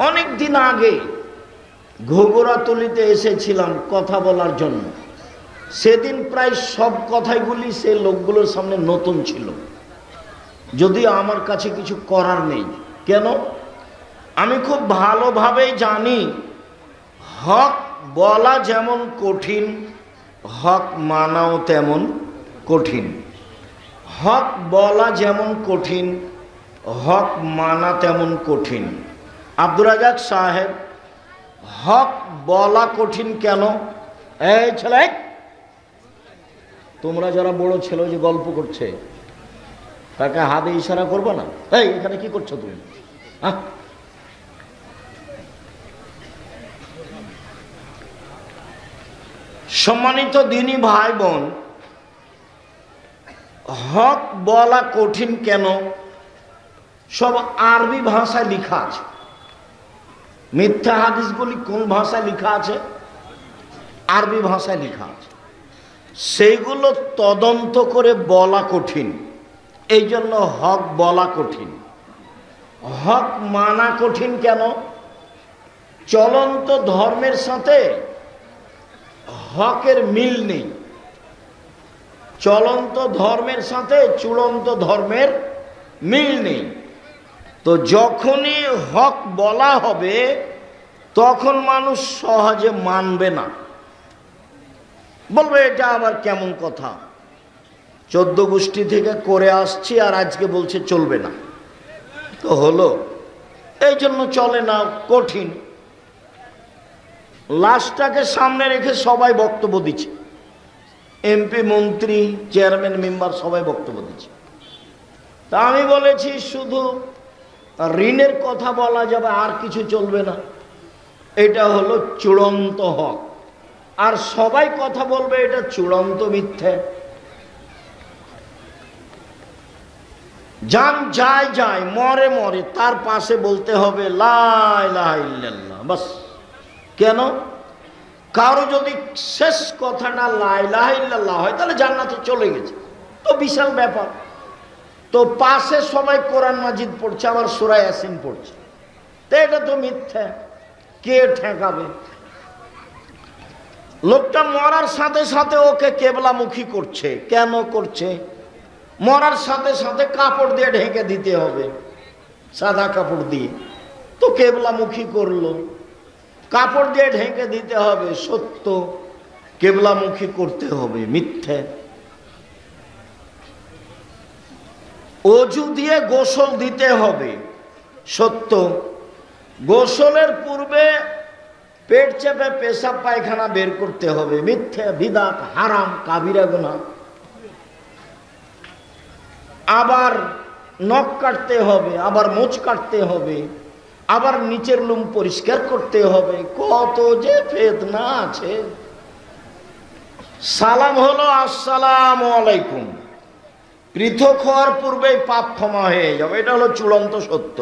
অনেক দিন আগে ঘুঘুরাতলিতে এসেছিলাম কথা বলার জন্য। সেদিন প্রায় সব কথাগুলি সে লোকগুলোর সামনে নতুন ছিল, যদিও আমার কাছে কিছু করার নেই। কেন? আমি খুব ভালোভাবেই জানি হক বলা যেমন কঠিন, হক মানাও তেমন কঠিন। হক বলা যেমন কঠিন, হক মানা তেমন কঠিন। আব্দুর রাজ্জাক সাহেব, হক বলা কঠিন কেন? এই ছেলে, তোমরা যারা বড় ছেলে যে গল্প করছে তাকে হাতে ইশারা করবো না? এই এখানে কি করছো তুমি? সম্মানিত দিনী ভাই বোন, হক বলা কঠিন কেন? সব আরবি ভাষায় লেখা আছে। মিথ্যা হাদিসগুলি কোন ভাষায় লেখা আছে? আরবি ভাষায় লেখা আছে। সেইগুলো তদন্ত করে বলা কঠিন, এই জন্য হক বলা কঠিন। হক মানা কঠিন কেন? চলন্ত ধর্মের সাথে হকের মিল নেই। চলন্ত ধর্মের সাথে চূড়ান্ত ধর্মের মিল নেই। তো যখনই হক বলা হবে তখন মানুষ সহজে মানবে না, বলবে এটা আবার কেমন কথা, 14 গোষ্ঠী থেকে করে আসছি আর আজকে বলছে চলবে না। তো হলো, এই জন্য চলে না, কঠিন। লাশটাকে সামনে রেখে সবাই বক্তব্য দিচ্ছে, এমপি, মন্ত্রী, চেয়ারম্যান, মেম্বার সবাই বক্তব্য দিচ্ছে। তা আমি বলেছি শুধু ঋণের কথা বলা যাবে, আর কিছু চলবে না। এটা হলো চূড়ান্ত হক, আর সবাই কথা বলবে এটা চূড়ান্ত মিথ্যে। যান যায় যায়, মরে মরে, তার পাশে বলতে হবে লা ইলাহা ইল্লাল্লাহ, বাস। কেন? কারো যদি শেষ কথাটা লা ইলাহা ইল্লাল্লাহ হয় তাহলে জান্নাতে চলে গেছে, তো বিশাল ব্যাপার। তো পাশে সবাই কোরআন মাজিদ পড়ছে, আবার সূরা ইয়াসিন পড়ছে, তো এটা তো মিথ্যা। কে ঠেকাবে? লোকটা মরার সাথে সাথে ওকে কেবলামুখী করছে। কেন করছে? মরার সাথে সাথে কাপড় দিয়ে ঢেকে দিতে হবে, সাদা কাপড় দিয়ে, তো কেবলামুখী করলো। কাপড় দিয়ে ঢেকে দিতে হবে, সত্য। কেবলামুখী করতে হবে, মিথ্যে। অজু দিয়ে গোসল দিতে হবে, সত্য। গোসলের পূর্বে পেট চেপে পেশাব পায়খানা বের করতে হবে, মিথ্যে, বিদআত, হারাম, কাবিরা গুনাহ। আবার নখ কাটতে হবে, আবার মোচ কাটতে হবে, আবার নিচের লোম পরিষ্কার করতে হবে, কত যে ফেতনা আছে। সালাম হলো আসসালামু আলাইকুম, পৃথক হওয়ার পূর্বেই পাপ ক্ষমা হয়ে যাবে, এটা হলো চূড়ান্ত সত্য।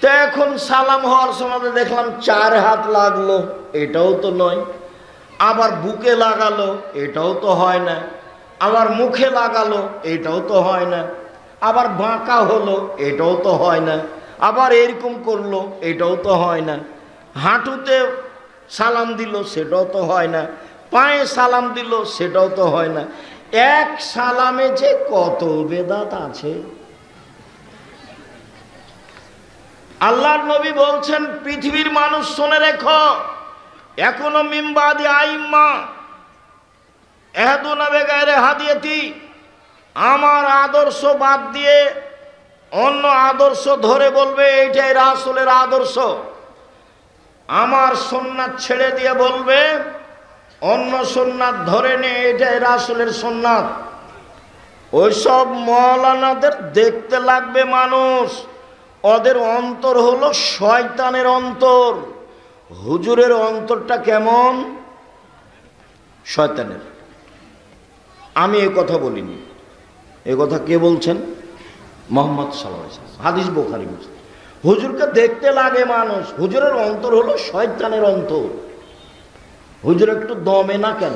তো এখন সালাম হওয়ার সময় দেখলাম 4 হাত লাগলো, এটাও তো নয়। আবার বুকে লাগালো, এটাও তো হয় না। আবার মুখে লাগালো, এটাও তো হয় না। আবার বাঁকা হলো, এটাও তো হয় না। আবার এরকম করলো, এটাও তো হয় না। হাঁটুতে সালাম দিল, সেটাও তো হয় না। পায়ে সালাম দিল, সেটাও তো হয় না। এক সালামে যে কত বেদাত আছে। আল্লাহর নবী বলছেন, পৃথিবীর মানুষ শুনে রেখো, এখনো মিম্বাদি আইম্মা এহদুনা বেগায়রে হাদিয়াতি, আমার আদর্শ বাদ দিয়ে অন্য আদর্শ ধরে বলবে এইটাই রাসূলের আদর্শ। আমার সুন্নাত ছেড়ে দিয়ে বলবে অন্য সুন্নাত ধরে নে, এটাই রাসূলের সুন্নাত। ওইসব মৌলানাদের দেখতে লাগবে মানুষ, ওদের অন্তর হলো শয়তানের অন্তর। হুজুরের অন্তরটা কেমন? শয়তানের। আমি এ কথা বলিনি, এ কথা কে বলছেন? মুহাম্মদ সাল্লাল্লাহু আলাইহি ওয়াসাল্লাম, হাদিস বুখারী মুসলিম। হুজুরকে দেখতে লাগে মানুষ, হুজুরের অন্তর হলো শয়তানের অন্তর। হুজুর একটু দমে না কেন?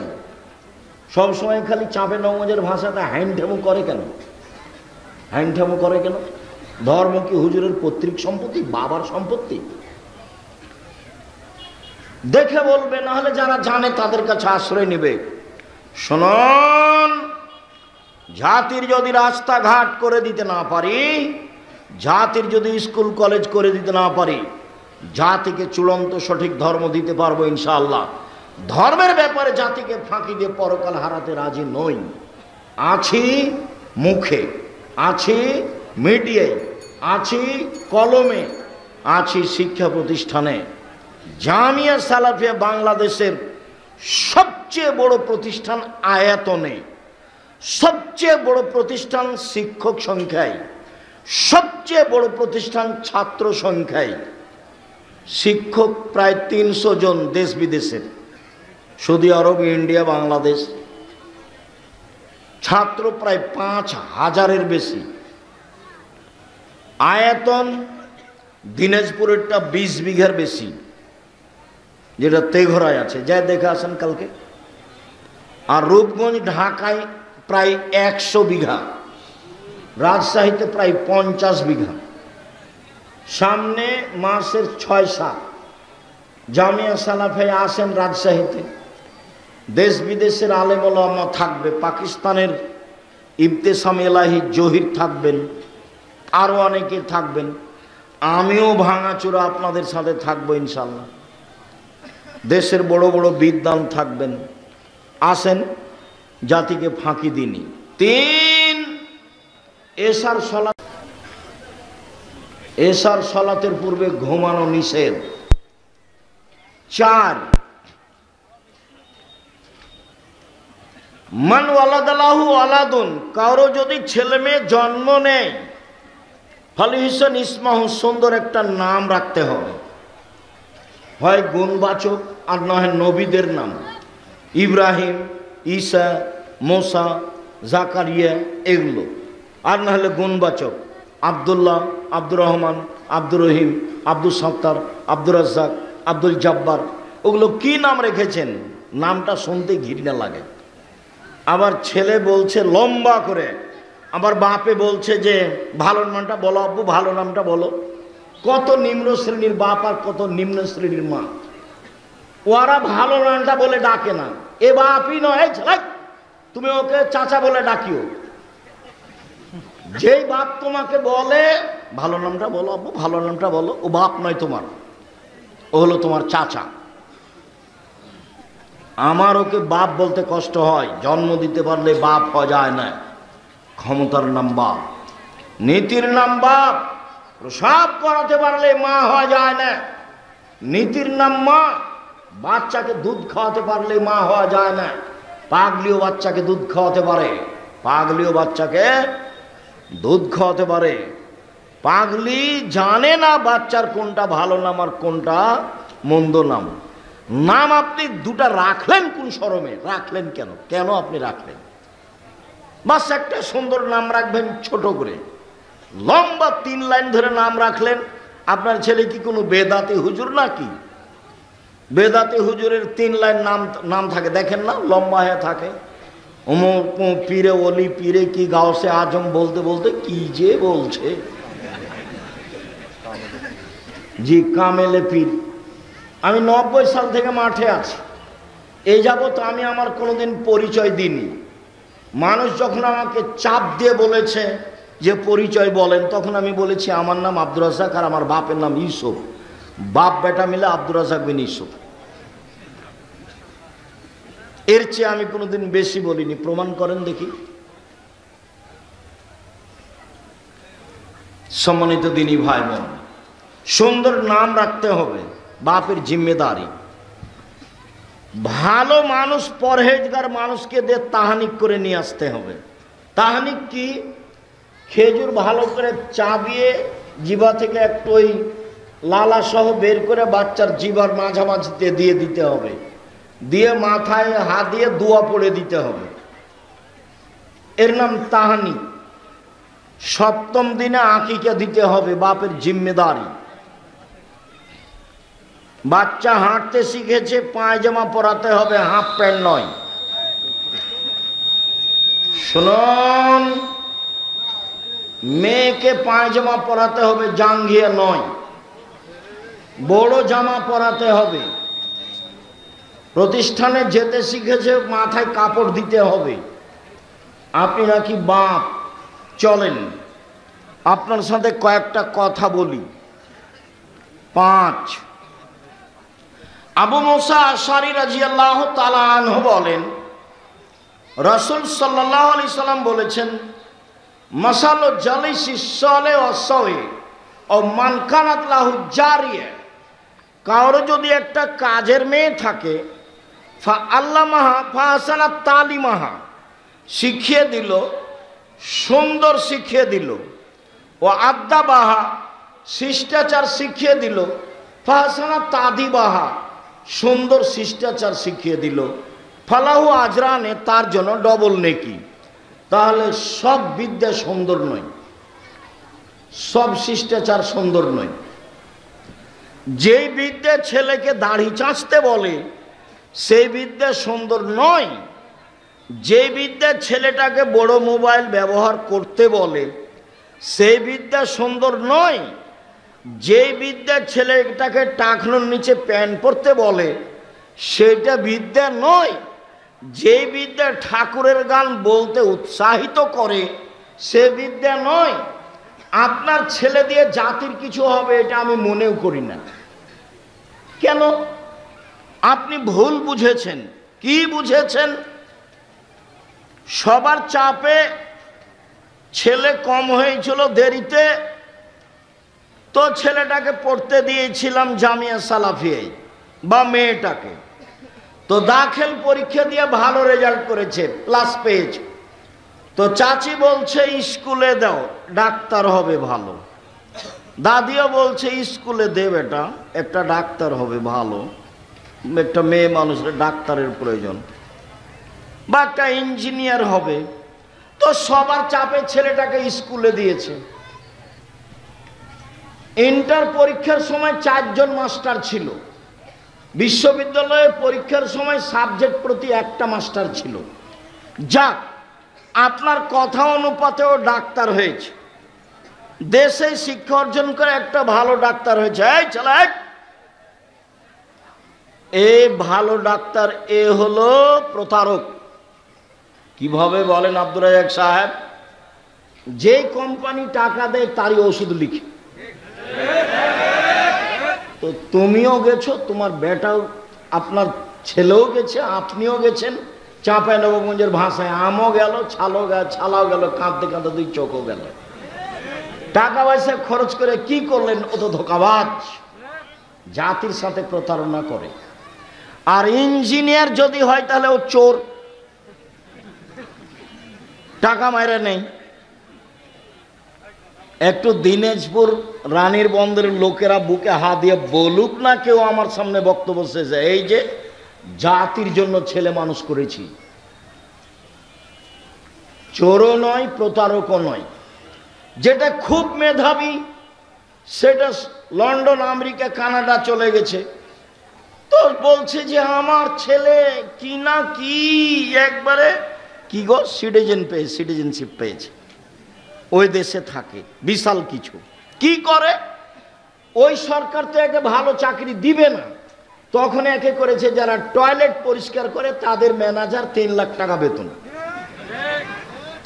সবসময় খালি চাপে নমজের ভাষাতে হ্যান্ডঠেমো করে কেন? হ্যান্ডঠেমো করে কেন? ধর্ম কি হুজুরের পৈতৃক সম্পত্তি, বাবার সম্পত্তি? দেখে বলবে, না হলে যারা জানে তাদের কাছে আশ্রয় নেবে। শুনুন, জাতির যদি রাস্তাঘাট করে দিতে না পারি, জাতির যদি স্কুল কলেজ করে দিতে না পারি, জাতিকে চূড়ান্ত সঠিক ধর্ম দিতে পারবো ইনশাআল্লাহ। ধর্মের ব্যাপারে জাতিকে ফাঁকি দিয়ে পরকাল হারাতে রাজি নই। আছি মুখে, আছি মিডিয়ায়, আছি কলমে, আছি শিক্ষা প্রতিষ্ঠানে। জামিয়া সালাফিয়া বাংলাদেশের সবচেয়ে বড় প্রতিষ্ঠান আয়তনে, সবচেয়ে বড় প্রতিষ্ঠান শিক্ষক সংখ্যায়, সবচেয়ে বড় প্রতিষ্ঠান ছাত্র সংখ্যায়। শিক্ষক প্রায় 300 জন দেশ বিদেশের, সৌদি আরব, ইন্ডিয়া, বাংলাদেশ। ছাত্র প্রায় 5000-এর বেশি। আয়তন দিনাজপুরেরটা 20 বিঘার বেশি, যেটা তেঘরায় আছে, যা দেখে আসেন কালকে। আর রূপগঞ্জ ঢাকায় প্রায় 100 বিঘা, রাজশাহীতে প্রায় 50 বিঘা। সামনে মাসের 6-7 জামিয়া সালাফিয়া আসেন রাজশাহীতে। দেশ বিদেশের আলেম ওলামা থাকবে, পাকিস্তানের ইবতেসাম এলাহি জহির থাকবেন, আরও অনেকে থাকবেন। আমিও ভাঙাচোরা আপনাদের সাথে থাকবো ইনশাল্লাহ। দেশের বড় বড় বিদ্বান থাকবেন। আসেন, জাতিকে ফাঁকি দিনি। 3, এশার সলাতের পূর্বে ঘুমানো নিষেধ। 4, মান ওয়ালাদালাহু ওয়ালাদুন, কারো যদি ছেলে মেয়ে জন্ম নেয়, ফালিহিসান ইসমাহু, সুন্দর একটা নাম রাখতে হবে, হয় গুণবাচক আর না হয় নবীদের নাম, ইব্রাহিম, ঈসা, মোসা, জাকারিয়া, এগুলো। আর না হলে গুণবাচক, আব্দুল্লাহ, আব্দুর রহমান, আব্দুর রহিম, আব্দুল সত্তার, আব্দুর রাজ্জাক, আব্দুল জব্বার। ওগুলো কি নাম রেখেছেন, নামটা শুনতে ঘৃণা লাগে। আবার ছেলে বলছে লম্বা করে, আবার বাপে বলছে যে ভালো নামটা বলো আব্বু, ভালো নামটা বলো। কত নিম্ন শ্রেণীর বাপ আর কত নিম্ন শ্রেণীর মা, ওরা ভালো নামটা বলে ডাকে না। এ বাপই নয়, তুমি ওকে চাচা বলে ডাকিও। যেই বাপ তোমাকে বলে ভালো নামটা বলো আব্বু, ভালো নামটা বলো, ও বাপ নয় তোমার, ও হলো তোমার চাচা। আমার ওকে বাপ বলতে কষ্ট হয়, জন্ম দিতে পারলে বাপ হওয়া যায় না। ক্ষমতার নাম বাপ, নীতির নাম বাপ, প্রসাব করাতে পারলে মা হওয়া যায় না। নীতির নাম মা, বাচ্চাকে দুধ খাওয়াতে পারলে মা হওয়া যায় না। পাগলিও বাচ্চাকে দুধ খাওয়াতে পারে, পাগলিও বাচ্চাকে দুধ খাওয়াতে পারে। পাগলি জানে না বাচ্চার কোনটা ভালো নাম আর কোনটা মন্দ নাম। নাম আপনি দুটা রাখলেন কোন শরমে রাখলেন, কেন কেন আপনি রাখলেন? বাস একটা সুন্দর নাম রাখবেন, ছোট করে। লম্বা 3 লাইন ধরে নাম রাখলেন। আপনার ছেলে কি কোনো বেদাতি হুজুর নাকি? বেদাতি হুজুরের 3 লাইন নাম থাকে, দেখেন না, লম্বা হয়ে থাকে। পীরে ওলি, পীরে কি গাউসে আজম বলতে বলতে কি যে বলছে। জি, কামেলে পীর। আমি 90 সাল থেকে মাঠে আছি। এই যাবত আমি আমার কোনোদিন পরিচয় দিইনি। মানুষ যখন আমাকে চাপ দিয়ে বলেছে যে পরিচয় বলেন, তখন আমি বলেছি আমার নাম আব্দুর রাজ্জাক আর আমার বাপের নাম ইউসুফ। বাপ বেটা মিলে আব্দুর রাজ্জাক বিন ইউসুফ। এর চেয়ে আমি কোনোদিন বেশি বলিনি। প্রমাণ করেন দেখি। সম্মানিত দিনী ভাই বোন, সুন্দর নাম রাখতে হবে, বাপের জিম্মেদারি। ভালো মানুষ, পরহেজগার মানুষকে দিয়ে তাহানিক করে নিয়ে আসতে হবে। তাহানিক কি? খেজুর ভালো করে চাবিয়ে জিভা থেকে একটু ওই লালা সহ বের করে বাচ্চার জিভার মাঝামাঝিতে দিয়ে দিতে হবে, দিয়ে মাথায় হাত দিয়ে দোয়া পড়ে দিতে হবে। এর নাম তাহানিক। 7ম দিনে আকিকা দিতে হবে, বাপের জিম্মেদারি। বাচ্চা হাঁটতে শিখেছে, পায়জামা পরাতে হবে, হাফ প্যান্ট নয়। শুনুন, মেয়েকে পায়জামা পরাতে হবে, জাঙ্ঘিয়া নয়। বড় জামা পরাতে হবে, প্রতিষ্ঠানে যেতে শিখেছে মাথায় কাপড় দিতে হবে। আপনি নাকি বাপ, চলেন আপনার সাথে কয়েকটা কথা বলি। 5, আবু মুসা আশআরী রাদিয়াল্লাহু তাআলা আনহু বলেন, রাসূল সাল্লাল্লাহু আলাইহি সাল্লাম বলেছেন, মাসালু জালিসিস সালিহ ওয়াস-সাওয়ি ও মান কানাত লাহু জারিয়া, কারো যদি একটা কাজের মেয়ে থাকে, ফা আল্লামাহা ফা হাসানাত তালিমাহা, শিখিয়ে দিল, সুন্দর শিখিয়ে দিল, ও আদ্দাবাহা, শিষ্টাচার শিখিয়ে দিল, ফা হাসানাত তাদিবাহা, সুন্দর শিষ্টাচার শিখিয়ে দিল, ফালাহু আজরানে, তার জন্য ডবল নেকি। তাহলে সব বিদ্যা সুন্দর নয়, সব শিষ্টাচার সুন্দর নয়। যেই বিদ্যা ছেলেকে দাড়ি চাঁচতে বলে সেই বিদ্যা সুন্দর নয়। যে বিদ্যা ছেলেটাকে বড় মোবাইল ব্যবহার করতে বলে সেই বিদ্যা সুন্দর নয়। যে বিদ্যা ছেলেটাকে টাকনোর নিচে প্যান্ট পরতে বলে সেটা বিদ্যা নয়। যে বিদ্যা ঠাকুরের গান বলতে উৎসাহিত করে সে বিদ্যা নয়। আপনার ছেলে দিয়ে জাতির কিছু হবে এটা আমি মনেও করি না। কেন? আপনি ভুল বুঝেছেন। কি বুঝেছেন? সবার চাপে ছেলে কম হয়েছিল দেরিতে, তো ছেলেটাকে পড়তে দিয়েছিলাম জামিয়া সালাফিয়ায় বা মেয়েটাকে, তো দাখিল পরীক্ষা দিয়ে ভালো রেজাল্ট করেছে, প্লাস পেয়েছে। তো চাচি বলছে স্কুলে দাও, ডাক্তার হবে ভালো। দাদিও বলছে স্কুলে দে বেটা, একটা ডাক্তার হবে ভালো, একটা মেয়ে মানুষের ডাক্তারের প্রয়োজন, বা একটা ইঞ্জিনিয়ার হবে। তো সবার চাপে ছেলেটাকে স্কুলে দিয়েছে। ইন্টার পরীক্ষার সময় 4 জন মাস্টার ছিল, বিশ্ববিদ্যালয়ে পরীক্ষার সময় সাবজেক্ট প্রতি একটা মাস্টার ছিল। যাক, আপনার কথা অনুপাতেও ডাক্তার হয়েছে, দেশে শিক্ষা অর্জন করে একটা ভালো ডাক্তার হয়েছে। এই চলে, এই ভালো ডাক্তার এ হলো প্রতারক। কিভাবে বলেন আব্দুর রাজ্জাক সাহেব? যে কোম্পানি টাকা দেয় তারই ওষুধ লিখে। তো তুমিও গেছো, তোমার বেটাও, আপনার ছেলেও গেছে, আপনিও গেছেন। চাঁপাইনবাবগঞ্জের ভাষায় আমও গেল, ছালাও গেল, কাঁদতে কাঁদতে 2 চোখও গেল। টাকা পয়সা খরচ করে কি করলেন? ও তো ধোঁকাবাজ, জাতির সাথে প্রতারণা করে। আর ইঞ্জিনিয়ার যদি হয় তাহলে ও চোর, টাকা মাইরা নেই। একটু দিনাজপুর রানীর বন্দরের লোকেরা বুকে হাত দিয়ে বলুক না কেউ আমার সামনে বক্তব্য শেষে, এই যে জাতির জন্য ছেলে মানুষ করেছি। চোরও নয়, প্রতারকও নয়। যেটা খুব মেধাবী সেটা লন্ডন, আমেরিকা, কানাডা চলে গেছে, তো বলছে যে আমার ছেলে কি না কি একবারে কি গো সিটিজেনশিপ পেয়েছে, ওই দেশে থাকে, বিশাল কিছু। কি করে? ওই সরকার তো একে ভালো চাকরি দিবে না, তখন একে করেছে যারা টয়লেট পরিষ্কার করে তাদের ম্যানেজার 3 লাখ টাকা বেতন।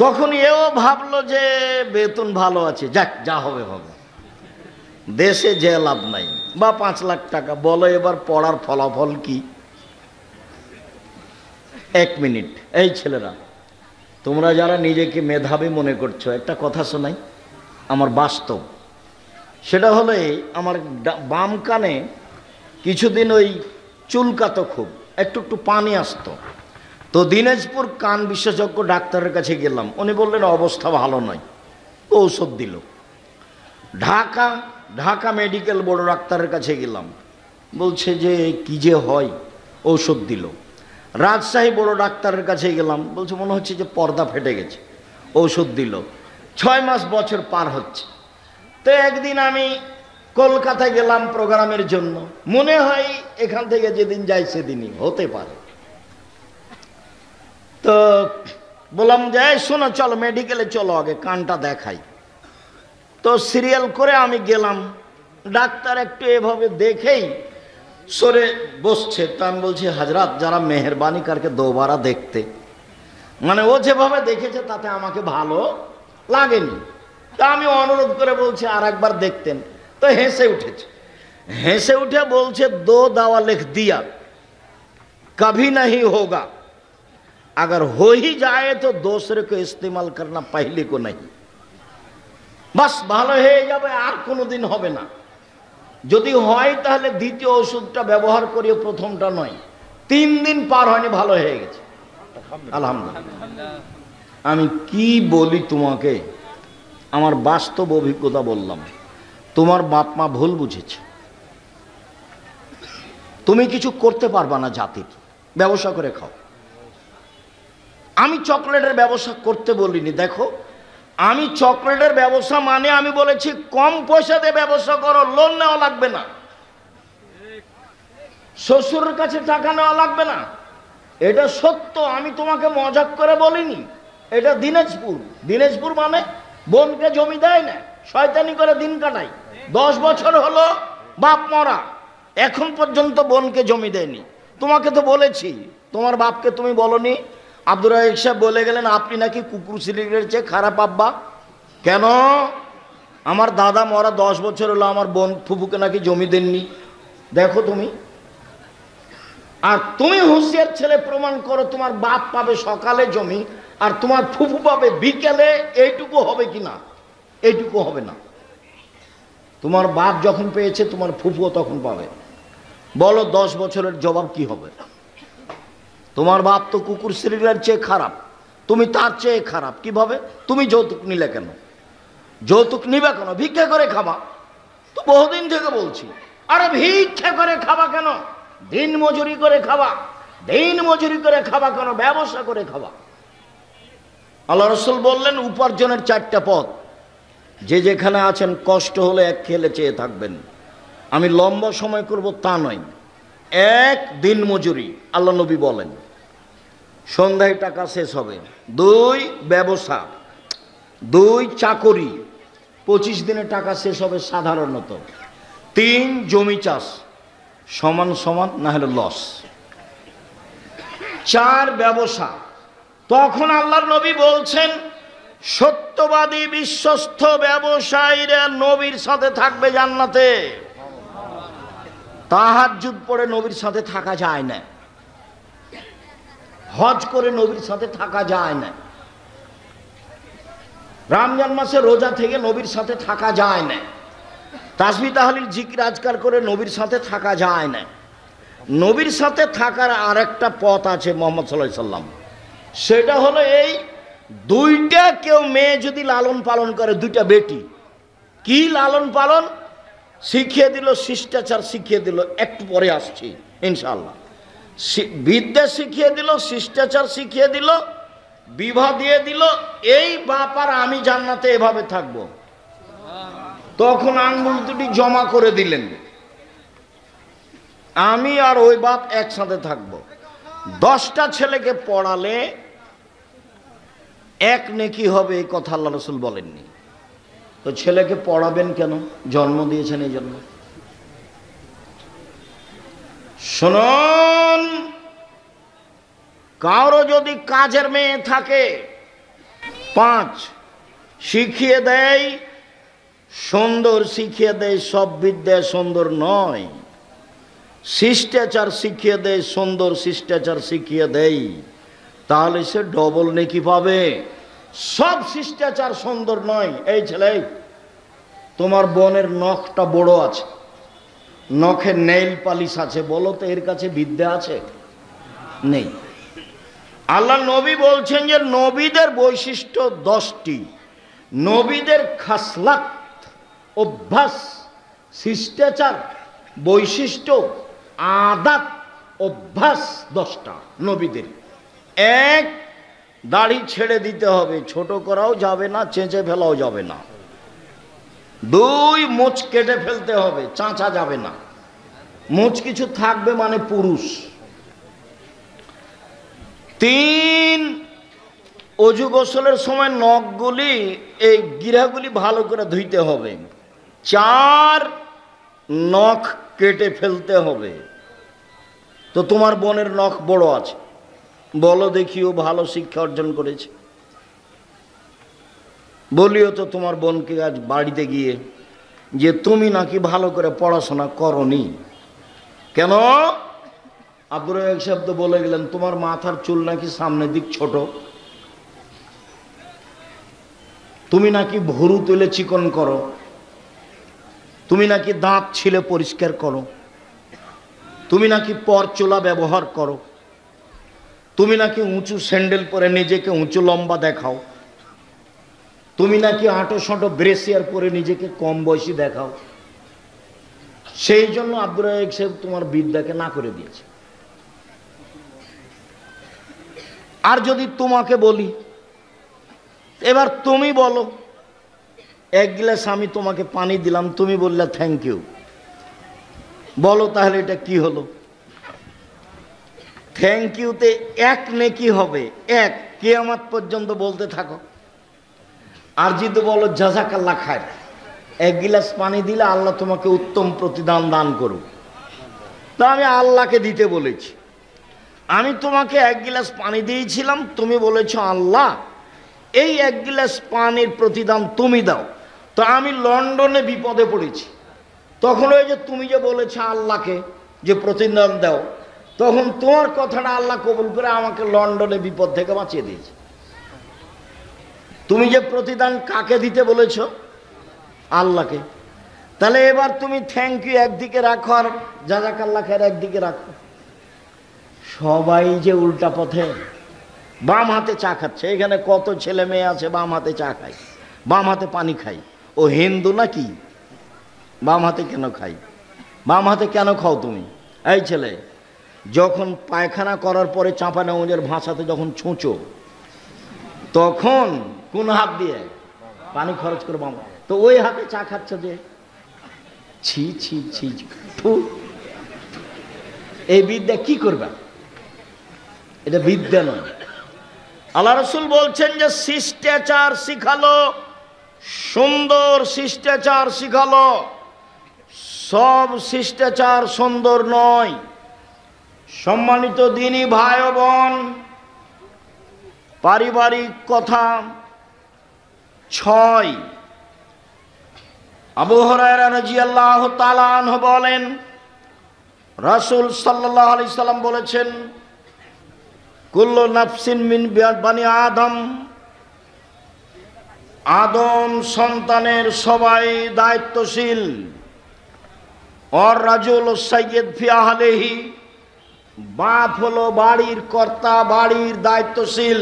তখন এও ভাবলো যে বেতন ভালো আছে, যাক যা হবে হবে, দেশে যে লাভ নাই, বা 5 লাখ টাকা। বলো এবার পড়ার ফলাফল কি? 1 মিনিট, এই ছেলেরা, তোমরা যারা নিজেকে মেধাবী মনে করছো, একটা কথা শোনাই, আমার বাস্তব। সেটা হলো আমার বাম কানে কিছুদিন ওই চুলকাতো, খুব একটু একটু পানি আসতো। তো দিনাজপুর কান বিশেষজ্ঞ ডাক্তারের কাছে গেলাম, উনি বললেন অবস্থা ভালো নয়, ঔষধ দিল। ঢাকা মেডিকেল বড় ডাক্তারের কাছে গেলাম, বলছে যে কি যে হয়, ঔষধ দিল। রাজশাহী বড় ডাক্তারের কাছে গেলাম, বলছে মনে হচ্ছে যে পর্দা ফেটে গেছে, ঔষধ দিল। 6 মাস বছর পার হচ্ছে। তো একদিন আমি কলকাতায় গেলাম প্রোগ্রামের জন্য, মনে হয় এখান থেকে যেদিন যাই সেদিনই হতে পারে। তো বললাম যে শোনো, চলো মেডিকেলে চলো, আগে কানটা দেখাই। তো সিরিয়াল করে আমি গেলাম। ডাক্তার একটু এভাবে দেখেই সরে বসছে। তা আমি বলছি, হাজরাত যারা মেহরবানি কারকে দোবারা দেখতে, মানে ও যেভাবে দেখেছে তাতে আমাকে ভালো লাগেনি। তা আমি অনুরোধ করে বলছি আর একবার দেখতেন। তো হেসে উঠেছে, হেসে উঠে বলছে, দো দাওয়া লিখ দিয়া, कभी नहीं होगा, अगर हो ही जाए तो दूसरे को इस्तेमाल करना पहले को नहीं। বাস ভালো হয়ে যাবে, আর কোনোদিন হবে না। যদি হয় তাহলে দ্বিতীয় ওষুধটা ব্যবহার করিও, প্রথমটা নয়। 3 দিন পার হয়নি, ভালো হয়ে গেছে, আলহামদুলিল্লাহ। আমি কি বলি তোমাকে, আমার বাস্তব অভিজ্ঞতা বললাম। তোমার বাপ মা ভুল বুঝেছে, তুমি কিছু করতে পারবা না জাতির, ব্যবসা করে খাও। আমি চকলেটের ব্যবসা করতে বলিনি। দেখো, আমি চকলেটের ব্যবসা মানে আমি বলেছি কম পয়সা দিয়ে ব্যবসা করো, লোন নেওয়া লাগবে না, শ্বশুরের কাছে টাকা নেওয়া লাগবে না। এটা সত্য, আমি তোমাকে মজাক করে বলিনি। এটা দিনাজপুর। দিনাজপুর মানে বোনকে জমি দেয় না, শয়তানি করে দিন কাটাই। 10 বছর হলো বাপ মরা, এখন পর্যন্ত বোনকে জমি দেয়নি। তোমাকে তো বলেছি, তোমার বাপকে তুমি বলনি। আব্দুর রাজ্জাক সাহেব বলে গেলেন, আপনি নাকি কুকুর সিলিগের চেয়ে খারাপ আব্বা। কেন? আমার দাদা মরা 10 বছর হলো, আমার বোন ফুফুকে নাকি জমি দেননি। দেখো তুমি, আর তুমি হুঁশিয়ার ছেলে, প্রমাণ করো তোমার বাপ পাবে সকালে জমি আর তোমার ফুফু পাবে বিকেলে। এইটুকু হবে কি না? এইটুকু হবে না। তোমার বাপ যখন পেয়েছে তোমার ফুফুও তখন পাবে। বলো 10 বছরের জবাব কি হবে? তোমার বাপ তো কুকুর সিরিয়ালের চেয়ে খারাপ, তুমি তার চেয়ে খারাপ। কিভাবে? তুমি যৌতুক নিলে কেন? যৌতুক নিবে কেন? ভিক্ষা করে খাবা তো, বহুদিন থেকে বলছি। আরে ভিক্ষা করে খাবা কেন? দিন মজুরি করে খাবা। দিন মজুরি করে খাবা কেন? ব্যবসা করে খাবা। আল্লাহ রাসূল বললেন, উপার্জনের 4টা পথ। যে যেখানে আছেন কষ্ট হলে এক খেলে চেয়ে থাকবেন। আমি লম্বা সময় করব তা নয়। 1 দিন মজুরি, আল্লাহ নবী বলেন, সন্ধ্যায় টাকা শেষ হবে। 2 ব্যবসা, 2 চাকরি, 25 দিনে টাকা শেষ হবে সাধারণত। 3 জমি চাষ, সমান সমান না হলে লস। 4 ব্যবসা। তখন আল্লাহর নবী বলছেন, সত্যবাদী বিশ্বস্ত ব্যবসায়ীরা নবীর সাথে থাকবে জান্নাতে। তাহাজ্জুদ পড়ে নবীর সাথে থাকা যায় না, হজ করে নবীর সাথে থাকা যায় না, রমজান মাসে রোজা থেকে নবীর সাথে থাকা যায় না, তাসবিহ তাহলিল জিকির আজকার করে নবীর সাথে থাকা যায় না। নবীর সাথে থাকার আরেকটা পথ আছে মুহাম্মদ সাল্লাল্লাহু আলাইহি সাল্লাম। সেটা হলো এই, 2টা কেউ মেয়ে যদি লালন পালন করে, 2টা বেটি, কি লালন পালন শিখিয়ে দিল, শিষ্টাচার শিখিয়ে দিল। একটু পরে আসছি ইনশাআল্লাহ। বিদ্যা শিখিয়ে দিল, শিষ্টাচার শিখিয়ে দিল, বিবাহ দিয়ে দিল। এই বাপ আর আমি জান্নাতে এভাবে থাকব। তখন আঙ্গুল দুটি জমা করে দিলেন, আমি আর ওই বাপ একসাথে থাকব। 10টা ছেলেকে পড়ালে 1 নেকি হবে, এই কথা আল্লাহ রাসূল বলেননি। তো ছেলেকে পড়াবেন কেন? জন্ম দিয়েছেন এই জন্য। শুনুন, কারো যদি কাজের মেয়ে থাকে, 5 শিখিয়ে দেয়, সুন্দর শিখিয়ে দেয়, সব বিদ্যা সুন্দর নয়। শিষ্টাচার শিখিয়ে দেয়, সুন্দর শিষ্টাচার শিখিয়ে দেয়, তাহলে সে ডবল নেকি পাবে। সব শিষ্টাচার সুন্দর নয়। এই ছেলে, তোমার বোনের নখটা বড় আছে, নখে নেইল পালিশ আছে, বলো তো এর কাছে বিদ্যা আছে? নেই। আল্লাহ নবী বলছেন যে নবীদের বৈশিষ্ট্য 10টি। নবীদের খাসলাত, অভ্যাস, শিষ্টাচার, বৈশিষ্ট্য, আদাত, অভ্যাস 10টা নবীদের। 1, দাড়ি ছেড়ে দিতে হবে, ছোট করাও যাবে না, চেঁচে ফেলাও যাবে না। 2, মোচ কেটে ফেলতে হবে, চাঁচা যাবে না। মোচ কিছু থাকবে মানে পুরুষ। 3, অজু গোসলের সময় নখগুলি, এই গিরাগুলি ভালো করে ধুইতে হবে। 4, নখ কেটে ফেলতে হবে। তো তোমার বোনের নখ বড় আছে, বলো দেখিও ভালো শিক্ষা অর্জন করেছে। বলিও তো তোমার বোনকে আজ বাড়িতে গিয়ে যে তুমি নাকি ভালো করে পড়াশোনা করনি। কেন? আব্দুর রাজ্জাক সাহেব তো বলে গেলেন তোমার মাথার চুল নাকি সামনের দিক ছোট, তুমি নাকি ভুরু তুলে চিকন করো, তুমি নাকি দাঁত ছিলে পরিষ্কার করো, তুমি নাকি পরচুলা ব্যবহার করো, তুমি নাকি উঁচু স্যান্ডেল পরে নিজেকে উঁচু লম্বা দেখাও, তুমি নাকি আঁটো সাঁটো ব্রেসিয়ার পরে নিজেকে কম বয়সী দেখাও। সেই জন্য আব্দুর রাজ্জাক সাহেব তোমার বিদ্যাকে না করে দিয়েছে। আর যদি তোমাকে বলি, এবার তুমি বলো, এক গ্লাস আমি তোমাকে পানি দিলাম, তুমি বললে থ্যাংক ইউ, বলো তাহলে এটা কি হলো? থ্যাংক ইউতে এক নেকি হবে, এক, কিয়ামত পর্যন্ত বলতে থাকো। আর যদি বলো জাযাকাল্লাহ খায়র, এক গিলাস পানি দিলে আল্লাহ তোমাকে উত্তম প্রতিদান দান করুক, তা আমি আল্লাহকে দিতে বলেছি। আমি তোমাকে এক গিলাস পানি দিয়েছিলাম, তুমি বলেছো আল্লাহ এই এক গিলাস পানির প্রতিদান তুমি দাও। তো আমি লন্ডনে বিপদে পড়েছি, তখন ওই যে তুমি যে বলেছো আল্লাহকে যে প্রতিদান দাও, তখন তোমার কথাটা আল্লাহ কবুল করে আমাকে লন্ডনে বিপদ থেকে বাঁচিয়ে দিয়েছে। তুমি যে প্রতিদান কাকে দিতে বলেছো? আল্লাহকে। তাহলে এবার তুমি থ্যাংক ইউ একদিকে রাখো আর জাযাকাল্লাহ খায়র একদিকে রাখো। সবাই যে উল্টা পথে, বাম হাতে চা খাচ্ছে। এখানে কত ছেলে মেয়ে আছে বাম হাতে চা খায়, বাম হাতে পানি খায়। ও হিন্দু নাকি? বাম হাতে কেন খাই? বাম হাতে কেন খাও তুমি? এই ছেলে, যখন পায়খানা করার পরে চাঁপানেউজের ভাষাতে যখন ছুঁচো, তখন কোন হাত দিয়ে পানি খরচ করে বাম, তো ওই হাতে চা খাচ্ছ যে, ছি ছি ছি। এই বিদ্যা কি করবে? এটা বিদ্যা নয়। আল্লাহ রাসূল বলছেন যে শিষ্টাচার শিখালো, সুন্দর শিষ্টাচার শিখালো। সব শিষ্টাচার সুন্দর নয়। সম্মানিত দিনী ভাই ও বোন, পারিবারিক কথা 6। আবু হুরায়রা রাদিয়াল্লাহু তাআলা আনহু বলেন, রাসূল সাল্লাল্লাহু আলাইহি সাল্লাম বলেছেন, কুল্লু নাফসিন মিন বানি আদম, আদম সন্তানের সবাই দায়িত্বশীল। আর রাজুল সাইয়্যিদ ফি আহলিহি, বাপ হলো বাড়ির কর্তা, বাড়ির দায়িত্বশীল।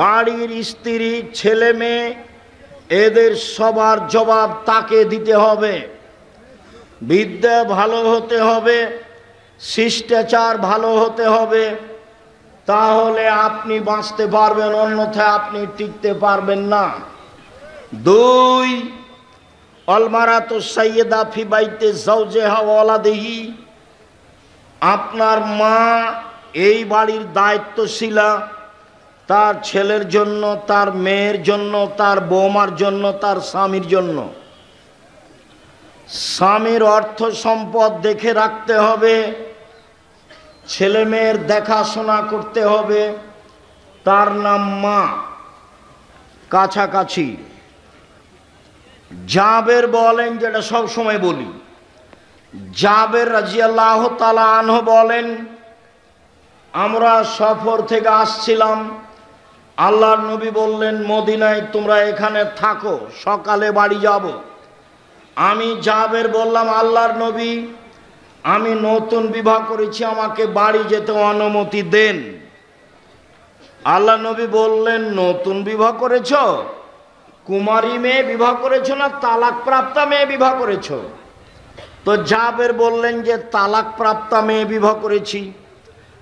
বাড়ির স্ত্রী, ছেলে মেয়ে, এদের সবার জবাব তাকে দিতে হবে। বিদ্যা ভালো হতে হবে, শিষ্টাচার ভালো হতে হবে, তাহলে আপনি বাঁচতে পারবেন, অন্যথায় আপনি টিকতে পারবেন না। 2, অলমারাতু সাইয়্যিদা ফি বাইতি যাওজিহা ওয়া ওয়ালাদিহি, আপনার মা এই বাড়ির দায়িত্বশীলা, তার ছেলের জন্য, তার মেয়ের জন্য, তার বৌমার জন্য, তার স্বামীর জন্য। স্বামীর অর্থ সম্পদ দেখে রাখতে হবে, ছেলে মেয়ের দেখাশোনা করতে হবে, তার নাম মা। কাছাকাছি জাবের বলেন, যেটা সব সময় বলি, জাবের রাদিয়াল্লাহু তাআলা আনহু বলেন, আমরা সফর থেকে আসছিলাম, আল্লাহর নবী বললেন মদিনায় তোমরা এখানে থাকো, সকালে বাড়ি যাব। আমি জাবের বললাম, আল্লাহর নবী আমি নতুন বিবাহ করেছি, আমাকে বাড়ি যেতে অনুমতি দেন। আল্লাহ নবী বললেন, নতুন বিবাহ করেছ? কুমারী মেয়ে বিবাহ করেছ না তালাক প্রাপ্তা মেয়ে বিবাহ করেছ? তো জাবের বললেন যে তালাক প্রাপ্তা মেয়ে বিবাহ করেছি।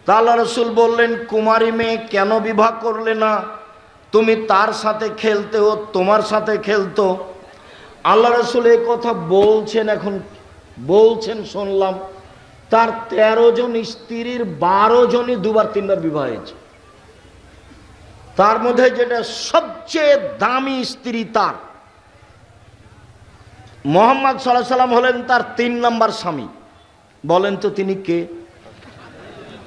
তা আল্লাহ রাসূল বললেন, কুমারী মেয়ে কেন বিবাহ করলে না? তুমি তার সাথে খেলতে, ও তোমার সাথে খেলতো। আল্লাহ রাসূল এই কথা বলছেন, এখন বলছেন শুনলাম, তার 13 জন স্ত্রীর 12 জনই 2-3বার বিবাহ হয়েছে। তার মধ্যে যেটা সবচেয়ে দামি স্ত্রী তার, মুহাম্মদ সাল্লাল্লাহু আলাইহি সাল্লাম হলেন তার 3 নম্বর স্বামী। বলেন তো তিনি কে?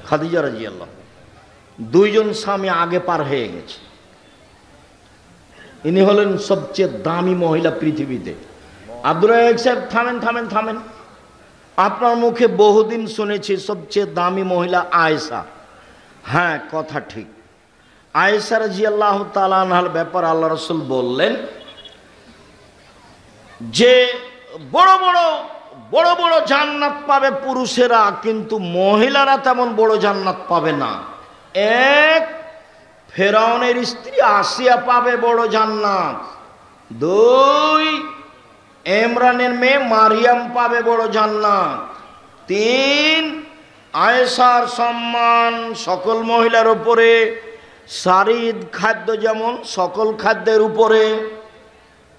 খাদিজা রাদিয়াল্লাহু, দুইজন স্বামী আগে পার হয়ে গেছে। ইনি হলেন সবচেয়ে দামি মহিলা পৃথিবীতে। আব্দুর রাজ্জাক সাহেব থামেন থামেন থামেন, আপনার মুখে বহুদিন শুনেছি সবচেয়ে দামি মহিলা আয়েশা। হ্যাঁ, কথা ঠিক। আয়েশা রাদিয়াল্লাহু তাআলা আনহার ব্যাপার আল্লাহ রাসূল বললেন যে বড় বড় বড় বড় জান্নাত পাবে পুরুষেরা, কিন্তু মহিলারা তেমন বড় জান্নাত পাবে না। এক, ফেরাউনের স্ত্রী আসিয়া পাবে বড় জান্নাত। দুই, ইমরানের মেয়ে মারিয়াম পাবে বড় জান্নাত। তিন, আয়েশার সম্মান সকল মহিলার উপরে, সারিদ খাদ্য যেমন সকল খাদ্যের উপরে।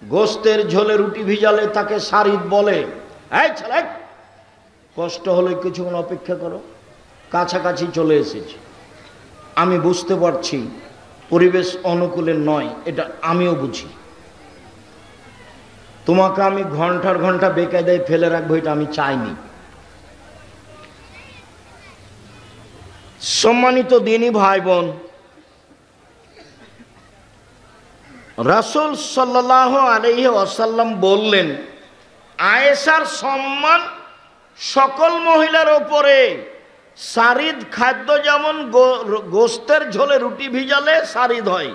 গোস্তের ঝোলে রুটি ভিজালে তাকে সারিদ বলে। এই ছেলে, কষ্ট হলে কিছুক্ষণ অপেক্ষা করো, কাছাকাছি চলে এসেছি। আমি বুঝতে পারছি পরিবেশ অনুকূলে নয়, এটা আমিও বুঝি। তোমাকে আমি ঘন্টার ঘন্টা বেকায়দায় ফেলে রাখবো, এটা আমি চাইনি। সম্মানিত দিনী ভাই বোন, রাসূল সাল্লাল্লাহু আলাইহি ওয়াসাল্লাম বললেন আয়েশার সম্মান সকল মহিলার উপরে। সারিদ খাদ্য যেমন গোস্তের ঝোলে রুটি ভিজালে সারিদ হয়,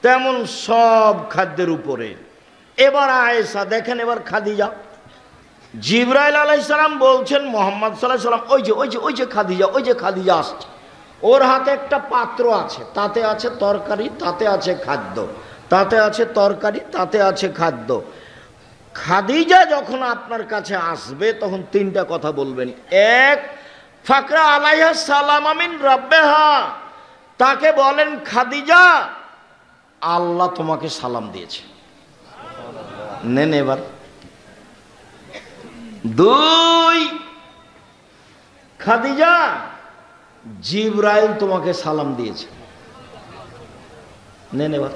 তেমন সব খাদ্যের উপরে। এবার আয়েশা দেখেন, এবার খাদিজা। জিবরাইল আলাইহিস সালাম বলছেন মুহাম্মদ সাল্লাল্লাহু আলাইহি ওয়াসাল্লাম, ওই যে খাদিজা, ওই যে খাদিজা আসছে। ওর হাতে একটা পাত্র আছে, তাতে আছে তরকারি, তাতে আছে খাদ্য, তাতে আছে তরকারি, তাতে আছে খাদ্য। খাদিজা যখন আপনার কাছে আসবে তখন তিনটা কথা বলবেন। এক, ফাকরা আলাইহা সালাম মিন রাব্বিহা, তাকে বলেন খাদিজা আল্লাহ তোমাকে সালাম দিয়েছে। নেন এবার। দুই, খাদিজা জিবরাইল তোমাকে সালাম দিয়েছে। নেন এবার।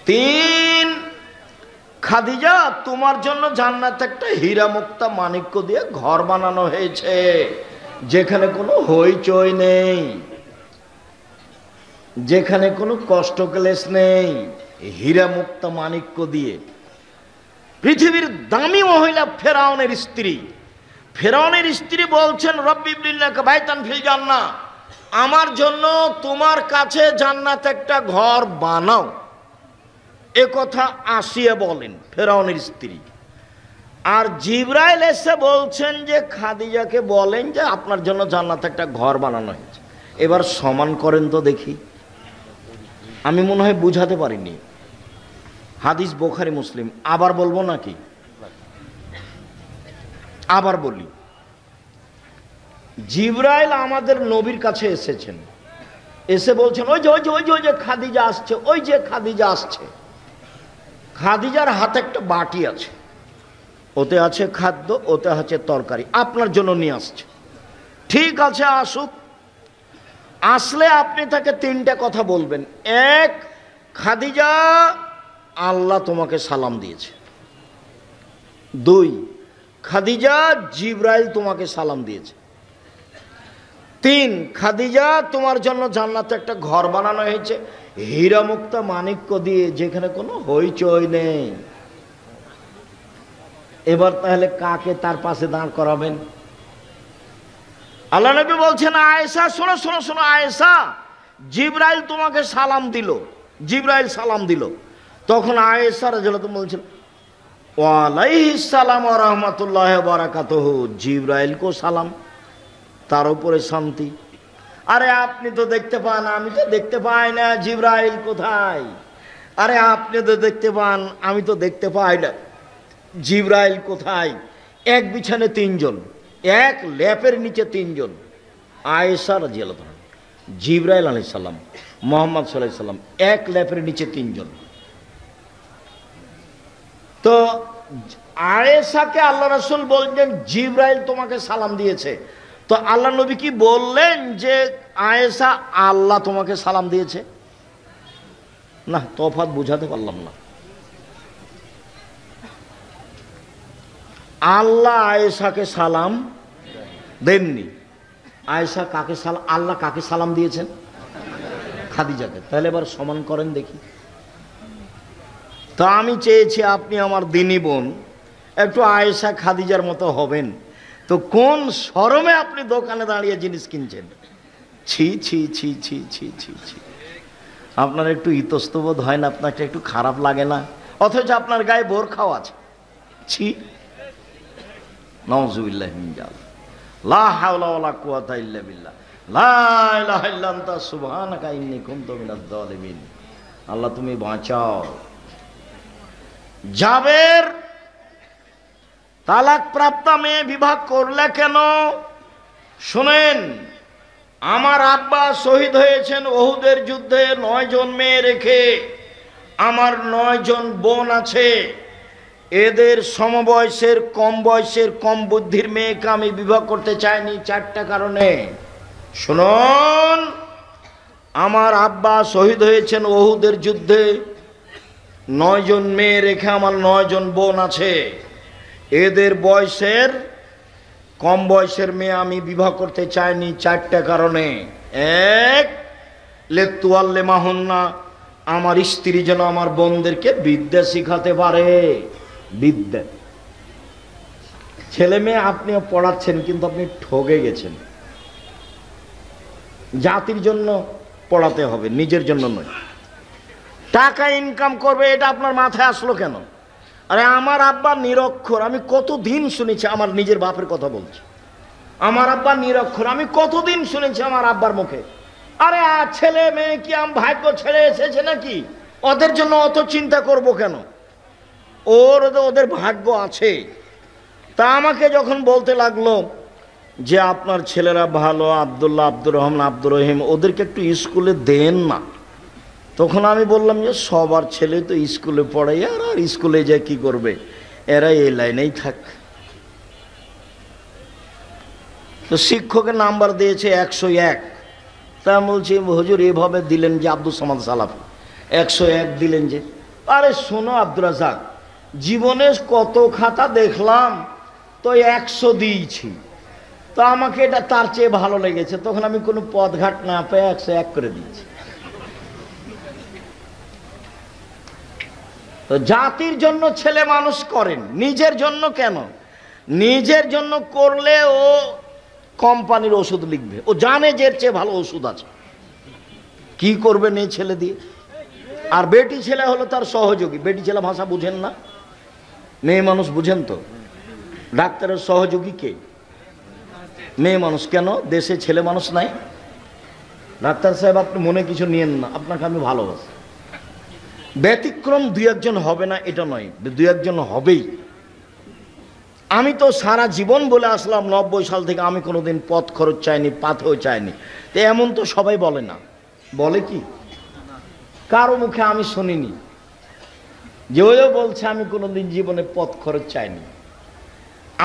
তিন, খাদিজা তোমার জন্য জান্নাতে একটা হীরা মুক্তা মাণিক্য দিয়ে ঘর বানানো হয়েছে, যেখানে কোনো হইচই নেই, যেখানে কোনো কষ্ট ক্লেশ নেই, হীরা মুক্তা মাণিক্য দিয়ে। পৃথিবীর দামি মহিলা ফেরাউনের স্ত্রী। ফেরাউনের স্ত্রী বলছেন রব্বি ইবনিলাকা বাইতান ফিল জান্নাহ, আমার জন্য তোমার কাছে জান্নাতে একটা ঘর বানাও। এ কথা আসিয়া বলেন ফেরাউনের স্ত্রী। আর জিবরাইল এসে বলছেন যে খাদিজাকে বলেন যে আপনার জন্য জান্নাতে একটা ঘর বানানো হয়েছে। এবার সমান করেন তো দেখি। আমি মনে হয় বুঝাতে পারিনি। হাদিস বুখারী মুসলিম। আবার বলবো নাকি? আবার বলি। জিবরাইল আমাদের নবীর কাছে এসেছেন, এসে বলছেন ওই যে ওই যে ওই যে ওই যে খাদিজা আসছে, ওই যে খাদিজা আসছে। খাদিজার হাতে একটা বাটি আছে, ওতে আছে খাদ্য, ওতে আছে তরকারি, আপনার জন্য নিয়ে আসছে। ঠিক আছে, আসুক। আসলে আপনি তাকে তিনটা কথা বলবেন। এক, খাদিজা আল্লাহ তোমাকে সালাম দিয়েছে। দুই, খাদিজা জিবরাইল তোমাকে সালাম দিয়েছে। তিন, খাদিজা তোমার জন্য জান্নাতে একটা ঘর বানানো হয়েছে হীরা মুক্তা মাণিক্য দিয়ে, যেখানে কোনো হইচই নেই। এবার তাহলে কাকে তার পাশে দাঁড় করাবেন? আল্লাহ নবী বলছেন আয়েশা শোনো শোনো শোনো, আয়েশা জিবরাইল তোমাকে সালাম দিল, জিবরাইল সালাম দিল। তখন আয়েশা রাদিয়াল্লাহু আনহা বলছেন ওয়ালাইহিস সালাম ওয়া রাহমাতুল্লাহি ওয়া বারাকাতুহু, জিবরাইল কো সালাম, তার উপরে শান্তি। আরে আপনি তো দেখতে পান, আমি তো দেখতে পাই না, জিবরাইল কোথায়? আরে আপনি তো দেখতে পান, আমি তো দেখতে পাই না, জিবরাইল কোথায়? এক বিছানে তিনজন, এক ল্যাপের নিচে তিনজন। আয়েশা রাদিয়াল্লাহু আনহা, জিবরাইল আলাইহিস সালাম, মুহাম্মদ সাল্লাল্লাহু আলাইহি সাল্লাম, এক ল্যাপের নিচে তিনজন। তো আয়েশাকে আল্লাহ রাসূল বললেন জিবরাইল তোমাকে সালাম দিয়েছে। তো আল্লাহ নবী কি বললেন যে আয়েশা আল্লাহ তোমাকে সালাম দিয়েছে? না, তফাৎ বুঝাতে পারলাম না। আল্লাহ আয়েশাকে সালাম দেননি, আয়েশা কাকে সালাম, আল্লাহ কাকে সালাম দিয়েছেন? খাদিজাকে। তাহলে এবার সমান করেন দেখি। তো আমি চেয়েছি আপনি আমার দিনী বোন, একটু আয়েশা খাদিজার মতো হবেন। তো কোন শরমে আপনি দোকানে দাঁড়িয়ে জিনিস কিনছেন? ছি ছি ছি ছি ছি ছি ছি। আপনার একটু ইতস্তবোধ হয় না? আপনাকে একটু খারাপ লাগে না? অথচ আপনার গায়ে বোরখাও আছে। ছি, নাউযুবিল্লাহি মিন যালিক। লা হাওলা ওয়ালা কুওয়াতা ইল্লা বিল্লাহ। লা ইলাহা ইল্লা আনতা সুবহানাকা ইন্নী কুনতু মিনাজ জালিমিন। আল্লাহ তুমি বাঁচাও। জাবের তালাক প্রাপ্ত মেয়ে বিবাহ করলে কেন? শুনেন, আমার আব্বা শহীদ হয়েছেন ওহুদের যুদ্ধে 9 জন মেয়ে রেখে। আমার 9 জন বোন আছে। এদের সমবয়সের, কম বয়সের, কম বুদ্ধির মেয়েকে আমি বিবাহ করতে চাইনি 4টা কারণে। শুনুন, আমার আব্বা শহীদ হয়েছেন ওহুদের যুদ্ধে, 9 জন মেয়ে রেখে আমার 9 জন বোন আছে। এদের বয়সের, কম বয়সের মেয়ে আমি বিবাহ করতে চাইনি 4টা কারণে। 1, লেতুয়াল্লে মাহুন্না, আমার স্ত্রী যেন আমার বোনদেরকে বিদ্যা শিখাতে পারে। বিদ্যা, ছেলে মেয়ে আপনিও পড়াচ্ছেন, কিন্তু আপনি ঠকে গেছেন। জাতির জন্য পড়াতে হবে, নিজের জন্য নয়। টাকা ইনকাম করবে, এটা আপনার মাথায় আসলো কেন? আরে আমার আব্বা নিরক্ষর, আমি কতদিন শুনেছি। আমার নিজের বাপের কথা বলছি। আমার আব্বা নিরক্ষর, আমি কতদিন শুনেছি আমার আব্বার মুখে। আরে ছেলে মেয়ে কি আমি ভাগ্য ছেড়ে এসেছে নাকি? ওদের জন্য অত চিন্তা করব কেন? ওদের ভাগ্য আছে। তা আমাকে যখন বলতে লাগলো যে আপনার ছেলেরা ভালো, আব্দুল্লাহ, আব্দুর রহমান, আব্দুর রহিম, ওদেরকে একটু স্কুলে দেন না। তখন আমি বললাম যে সবার ছেলে তো স্কুলে পড়ে, আর স্কুলে যায় কি করবে, এরা এই লাইনেই থাক। তো শিক্ষকের নাম্বার দিয়েছে 101। তা আমি বলছি হুজুর এভাবে দিলেন যে আব্দুল সামাদ সালাফি 101 দিলেন যে? আরে শোনো আব্দুর রাজ্জাক, জীবনে কত খাতা দেখলাম, তো 100 দিয়েছি। তো আমাকে এটা তার চেয়ে ভালো লেগেছে, তখন আমি কোনো পদঘাট না পেয়ে 101 করে দিয়েছি। তো জাতির জন্য ছেলে মানুষ করেন, নিজের জন্য কেন? নিজের জন্য করলে ও কোম্পানির ওষুধ লিখবে, ও জানে যে এর চেয়ে ভালো ওষুধ আছে। কি করবেন এই ছেলে দিয়ে? আর বেটি ছেলে হলো তার সহযোগী। বেটি ছেলে ভাষা বুঝেন না? মেয়ে মানুষ বুঝেন তো? ডাক্তারের সহযোগী কে? মেয়ে মানুষ। কেন দেশে ছেলে মানুষ নাই? ডাক্তার সাহেব আপনি মনে কিছু নিয়েন না, আপনাকে আমি ভালোবাসি। ব্যতিক্রম 2-1 জন হবে না এটা নয়, 2-1 জন হবেই। আমি তো সারা জীবন বলে আসলাম 90 সাল থেকে আমি কোনোদিন পথ খরচ চাইনি, পাথেও চাইনি। তো এমন তো সবাই বলে না, বলে কি? কারো মুখে আমি শুনিনি যে ওইও বলছে আমি কোনোদিন জীবনে পথ খরচ চাইনি।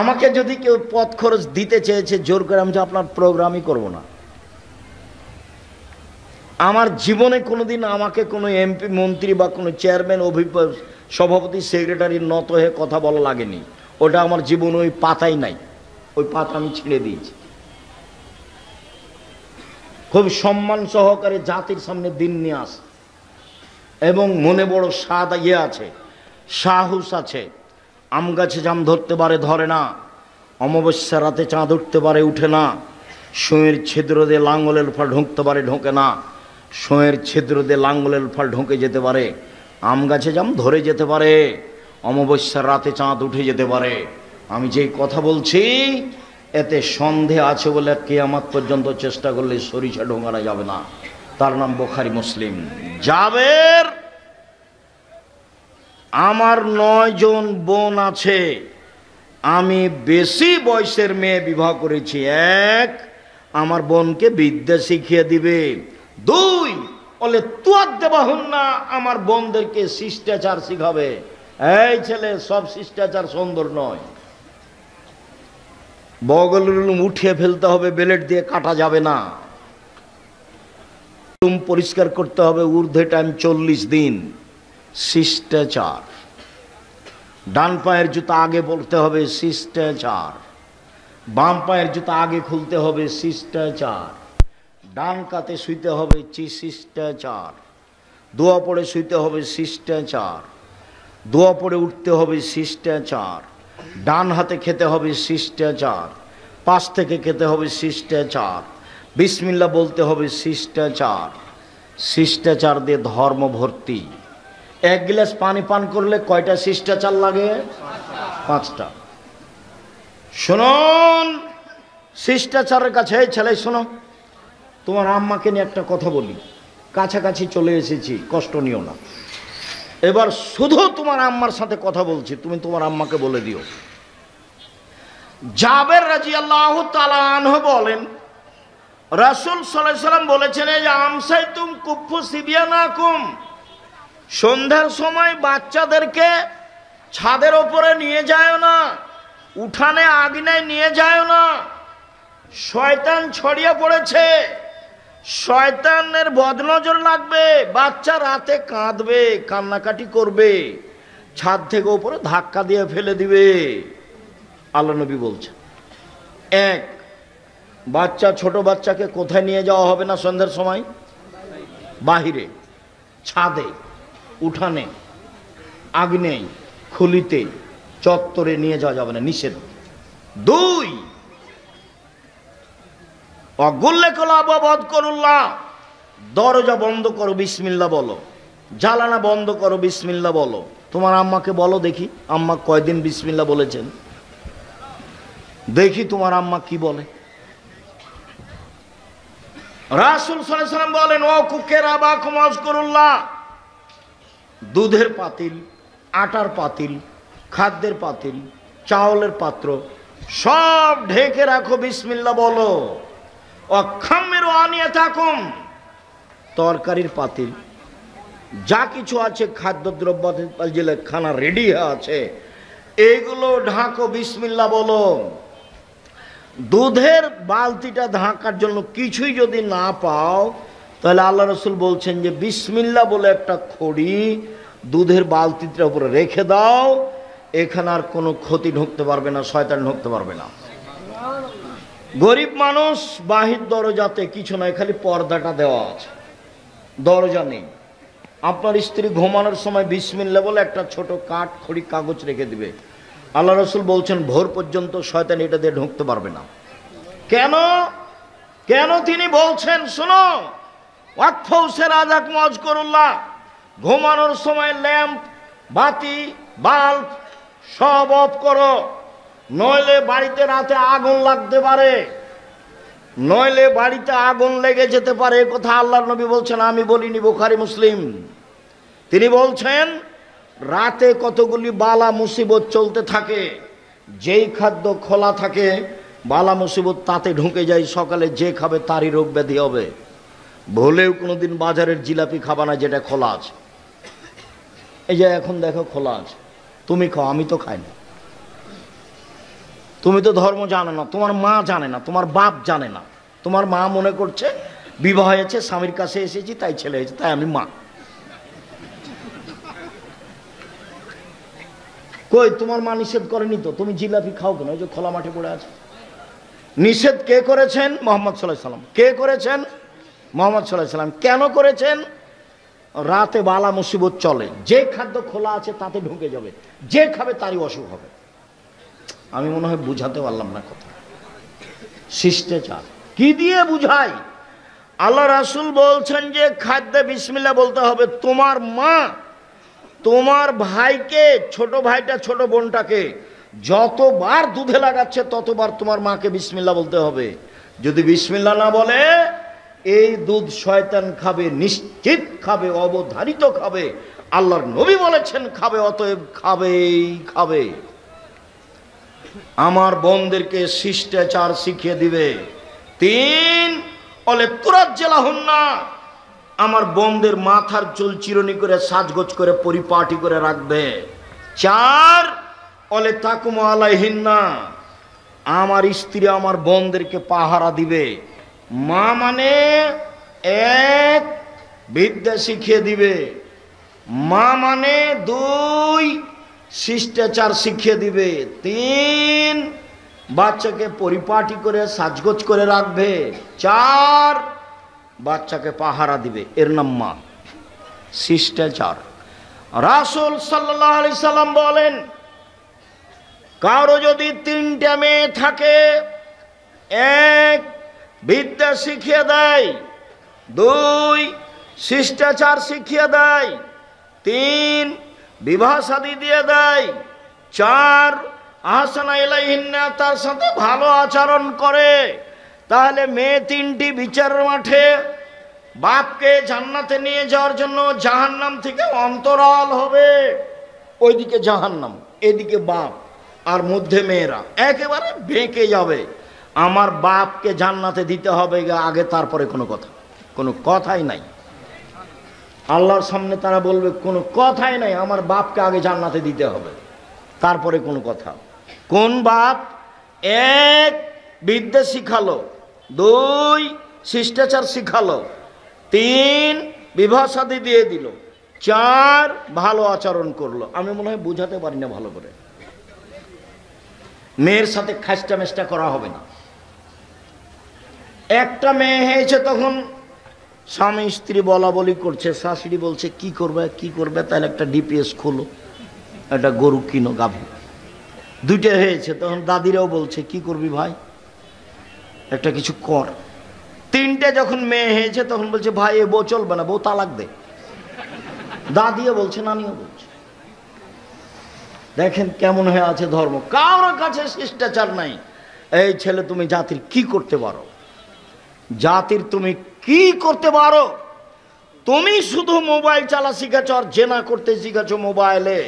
আমাকে যদি কেউ পথ খরচ দিতে চেয়েছে জোর করে, আমি যে আপনার প্রোগ্রামই করব না। আমার জীবনে কোনোদিন আমাকে কোনো এমপি, মন্ত্রী বা কোনো চেয়ারম্যান, সভাপতি, সেক্রেটারির নত হয়ে কথা বলা লাগেনি। ওটা আমার জীবনে ওই পাতাই নাই, ওই পাতা আমি ছিঁড়ে দিয়েছি। খুব সম্মান সহকারে জাতির সামনে দিন নিয়ে আস, এবং মনে বড় স্বাদ আছে, সাহস আছে। আম গাছে জাম ধরতে পারে, ধরে না। অমাবস্যা রাতে চাঁদ উঠতে পারে, উঠে না। সুঁয়ের ছিদ্র দিয়ে লাঙ্গলের ফল ঢুকতে পারে, ঢোকে না। সুঁয়ের ছিদ্র দিয়ে লাঙ্গলের ফল ঢুকে যেতে পারে। আম গাছে জাম ধরে যেতে পারে, অমাবস্যার রাতে চাঁদ উঠে যেতে পারে। আমি যেই কথা বলছি এতে সন্দেহ আছে বলে কিয়ামত পর্যন্ত চেষ্টা করলে সরিষা ঢোকানো যাবে না। তার নাম বুখারী, মুসলিম। জাবের, আমার 9 জন বোন আছে, আমি বেশি বয়সের মেয়ে বিবাহ করেছি। 1, আমার বোনকে বিদ্যা শিখিয়ে দিবে। 2, বলে তুয়ার দেবাহুন না, আমার বোনদেরকে শিষ্টাচার শিখাবে। এই ছেলে, সব শিষ্টাচার সুন্দর নয়। বগলের উঠিয়ে ফেলতে হবে, বেলেট দিয়ে কাটা যাবে না। পরিষ্কার করতে হবে, ঊর্ধ্বে টাইম 40 দিন। শিষ্টাচার। ডান পায়ের জুতা আগে বলতে হবে, শিষ্টাচার। বাম পায়ের জুতা আগে খুলতে হবে, শিষ্টাচার। ডান কাতে শুইতে হবে, শিষ্টাচার। দোয়া পড়ে শুইতে হবে, শিষ্টাচার। দোয়া পড়ে উঠতে হবে, শিষ্টাচার। ডান হাতে খেতে হবে, শিষ্টাচার। পাশ থেকে খেতে হবে, শিষ্টাচার। বিসমিল্লাহ বলতে হবে, শিষ্টাচার। শিষ্টাচার দিয়ে ধর্ম ভর্তি। এক গ্লাস পানি পান করলে কয়টা শিষ্টাচার লাগে? 5টা। শুনুন শিষ্টাচারের কাছে, এই ছেলে শোনো, তোমার আম্মাকে নিয়ে একটা কথা বলি। কাছাকাছি চলে এসেছি, কষ্ট নিও না। এবার শুধু তোমার আম্মার সাথে কথা বলছি, তুমি তোমার আম্মাকে বলে দিও। জাবের রাদিয়াল্লাহু তাআলা আনহু বলেন, রাসূল সাল্লাল্লাহু আলাইহি ওয়াসাল্লাম বলেছেন, এই আমসাইতুম কুফু সিবিয়ানাকুম, সন্ধ্যার সময় বাচ্চাদেরকে ছাদের ওপরে নিয়ে যায় না, উঠানে আঙিনায় নিয়ে যায় না। শয়তান ছড়িয়ে পড়েছে, শয়তানের বদনজর লাগবে। বাচ্চা রাতে কাঁদবে, কান্নাকাটি করবে, ছাদ থেকে উপরে ধাক্কা দিয়ে ফেলে দিবে। আল্লাহ নবী বলছেন, এক, বাচ্চা, ছোট বাচ্চাকে কোথায় নিয়ে যাওয়া হবে না সন্ধ্যার সময়? বাহিরে, ছাদে, উঠানে, আগ্নেয়, খুলিতে, চত্বরে নিয়ে যাওয়া যাবে না, নিষেধ। দুই, দরজা বন্ধ করো, বিসমিল্লাহ বলো। জ্বালানা বন্ধ করো, বিসমিল্লাহ বলো। তোমার আম্মাকে বলো দেখি, আম্মা কয়দিন বিসমিল্লাহ বলেছেন, দেখি তোমার আম্মা কি বলে। রাসূল সাল্লাল্লাহু আলাইহি ওয়াসাল্লাম বলেন, ও কুকের আবাকুম আযকুরুল্লাহ, দুধের পাতিল, আটার পাতিল, খাদ্যের পাতিল, চাউলের পাত্র সব ঢেকে রাখো, বিসমিল্লাহ বলো। অখাম্মিরু আনিয়াতাকুম, তরকারির পাতিল, যা কিছু আছে খাদ্যদ্রব্য, যে খানা রেডি আছে, এইগুলো ঢাকো, বিসমিল্লাহ বলো। দুধের বালতিটা ঢাকার জন্য কিছুই যদি না পাও, তাহলে আল্লাহ রাসূল বলছেন যে বিসমিল্লাহ বলে একটা খড়ি দুধের বালতিটার উপরে রেখে দাও, এখানে আর কোনো ক্ষতি ঢুকতে পারবে না, শয়তান ঢুকতে পারবে না। গরিব মানুষ, বাহির দরজাতে কিছু নয়, খালি পর্দাটা দেওয়া আছে, দরজা নেই। আপনার স্ত্রী ঘুমানোর সময় বিসমিল্লাহ বলে একটা ছোট কাঠ খড়ি কাগজ রেখে দিবে। আল্লাহ রাসূল বলছেন ভোর পর্যন্ত শয়তান এটা দিয়ে ঢুকতে পারবে না। কেন? কেন তিনি বলছেন? শোনো, ঘুমানোর সময় ল্যাম্প, বাতি, বাল্ব সব অফ করো, নইলে বাড়িতে রাতে আগুন লাগতে পারে, নইলে বাড়িতে আগুন লেগে যেতে পারে। এ কথা আল্লাহর নবী বলছেন, আমি বলিনি, বুখারী মুসলিম। তিনি বলছেন রাতে কতগুলি বালা মুসিবত চলতে থাকে, যেই খাদ্য খোলা থাকে বালা মুসিবত তাতে ঢুকে যায়, সকালে যে খাবে তারই রোগ ব্যাধি হবে। ভুলেও কোনোদিন বাজারের জিলাপি খাবা না যেটা খোলা আছে। এই যে এখন দেখো খোলা আছে, তুমি খাও, আমি তো খাই না। তুমি তো ধর্ম জানো না, তোমার মা জানে না, তোমার বাপ জানে না। তোমার মা মনে করছে বিবাহ হয়েছে, স্বামীর কাছে এসেছি তাই ছেলে হয়েছে, তাই আমি মা। কই, তোমার মা নিষেধ করেনি তো, তুমি জিলাপি খাও কেন? ওই যে খোলা মাঠে পড়ে আছে। নিষেধ কে করেছেন? মুহাম্মদ সাল্লাল্লাহু আলাইহি সাল্লাম। কে করেছেন? মুহাম্মদ সাল্লাল্লাহু আলাইহি সাল্লাম। কেন করেছেন? রাতে বালা মুসিবত চলে, যে খাদ্য খোলা আছে তাতে ঢুকে যাবে, যে খাবে তারই অসুখ হবে। আমি মনে হয় বুঝাতে পারলাম না কথা। শিষ্টাচার কি দিয়ে বুঝাই? আল্লাহ রাসূল বলছেন যে খাদ্যে বিসমিল্লাহ বলতে হবে। তোমার মা তোমার ভাইকে, ছোট ভাইটা ছোট বোনটাকে যতবার দুধে লাগাচ্ছে ততবার তোমার মাকে বিসমিল্লাহ বলতে হবে। যদি বিসমিল্লাহ না বলে, এই দুধ শয়তান খাবে, নিশ্চিত খাবে, অবধারিত খাবে। আল্লাহর নবী বলেছেন খাবে, অতএব খাবেই খাবে। আমার বোনদেরকে শিষ্টাচার শিখিয়ে দিবে। 3, অলে তুরাজ্জালাহুন্না, আমার বোনদের মাথার চুল চিরুনি করে সাজগোজ করে পরিপাটি করে রাখবে। 4, অলে তাকুমু আলাইহিন্না, আমার স্ত্রী আমার বোনদেরকে পাহারা দিবে। মা মানে 1, বিদ্যা শিখিয়ে দিবে। মা মানে 2, শিষ্টাচার শিখিয়ে দিবে। 3, বাচ্চাকে পরিপাটি করে সাজগোজ করে রাখবে। 4 বাচ্চাকে পাহারা দিবে, এর নাম মা, শিষ্টাচার। রাসূল সাল্লাল্লাহু আলাইহি সাল্লাম বলেন, কারো যদি 3টে মেয়ে থাকে, 1 বিদ্যা শিখিয়ে দেয়, 2 শিষ্টাচার শিখিয়ে দেয়, 3 বিবাহ শাদী দিয়ে দেয়, 4 আহসানা ইলাইহিন্না তার সাথে ভালো আচরণ করে, তাহলে মেয়ে 3টি বিচারের মাঠে বাপকে জান্নাতে নিয়ে যাওয়ার জন্য জাহান্নাম থেকে অন্তরাল হবে। ওইদিকে জাহান্নাম, এদিকে বাপ, আর মধ্যে মেয়েরা একেবারে বেঁকে যাবে। আমার বাপকে জান্নাতে দিতে হবে আগে, তারপরে কোনো কথাই নাই। আল্লাহর সামনে তারা বলবে কোনো কথাই নাই, আমার বাপকে আগে জান্নাতে দিতে হবে, তারপরে কোনো কথা। কোন বাপ? 1 বিদ্যা শিখালো, 2 শিষ্টাচার শিখালো, 3 বিবাহ শাদী দিয়ে দিল, 4 ভালো আচরণ করলো। আমি মনে হয় বুঝাতে পারি না ভালো করে। মেয়ের সাথে খাস্টা মেষ্টা করা হবে না। একটা মেয়ে হয়েছে, তখন স্বামী স্ত্রী বলা বলি করছে, শাশুড়ি বলছে কি করবে, তাহলে একটা ডিপিএস খোলো, একটা গরু কিনো, গাভী। 2টে হয়েছে, তখন দাদিরাও বলছে কি করবি ভাই, একটা কিছু কর। 3টে যখন মেয়ে হয়েছে, তখন বলছে ভাই এ বউ চলবে না, বউ তালাক দে। দাদিও বলছে, নানিও বলছে। দেখেন কেমন হয়ে আছে ধর্ম। কারোর কাছে শিষ্টাচার নাই। এই ছেলে, তুমি জাতির কি করতে পারো? জাতির তুমি কি করতে পারো? তুমি শুধু মোবাইল চালা শিখেছ আর জেনা করতে শিখেছ মোবাইলে।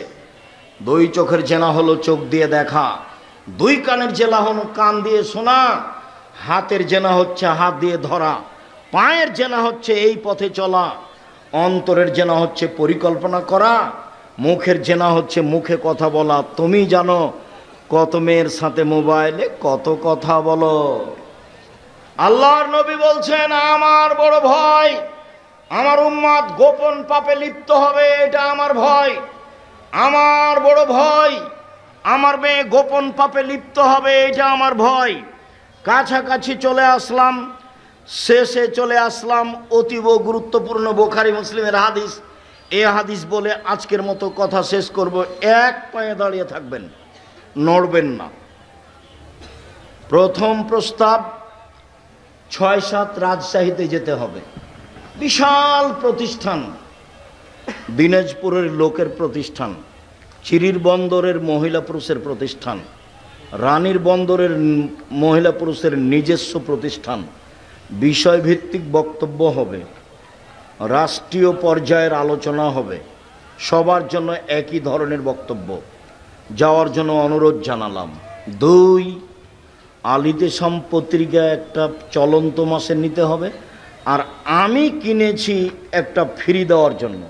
2 চোখের জেনা হলো চোখ দিয়ে দেখা, 2 কানের জেনা হলো কান দিয়ে শোনা, হাতের জেনা হচ্ছে হাত দিয়ে ধরা, পায়ের জেনা হচ্ছে এই পথে চলা, অন্তরের জেনা হচ্ছে পরিকল্পনা করা, মুখের জেনা হচ্ছে মুখে কথা বলা। তুমি জানো কত মেয়ের সাথে মোবাইলে কত কথা বলো। আল্লাহর নবী বলছেন, আমার বড় ভয় আমার উম্মত গোপন পাপে লিপ্ত হবে, এটা আমার ভয়। আমার বড় ভয় আমার মেয়ে গোপন পাপে লিপ্ত হবে, এটা আমার ভয়। কাছাকাছি চলে আসলাম, শেষে চলে আসলাম। অতীব গুরুত্বপূর্ণ বুখারী মুসলিমের হাদিস। এই হাদিস বলে আজকের মতো কথা শেষ করব। 1 পায়ে দাঁড়িয়ে থাকবেন, নড়বেন না। প্রথম প্রস্তাব, 6-7 রাজশাহীতে যেতে হবে। বিশাল প্রতিষ্ঠান, দিনাজপুরের লোকের প্রতিষ্ঠান, চিরির বন্দরের মহিলা পুরুষের প্রতিষ্ঠান, রানীর বন্দরের মহিলা পুরুষের নিজস্ব প্রতিষ্ঠান। বিষয়ভিত্তিক বক্তব্য হবে, রাষ্ট্রীয় পর্যায়ের আলোচনা হবে, সবার জন্য একই ধরনের বক্তব্য। যাওয়ার জন্য অনুরোধ জানালাম। 2 আলিতেশাম পত্রিকা একটা চলন্ত মাসে নিতে হবে। আর আমি কিনেছি একটা ফ্রি দেওয়ার জন্য।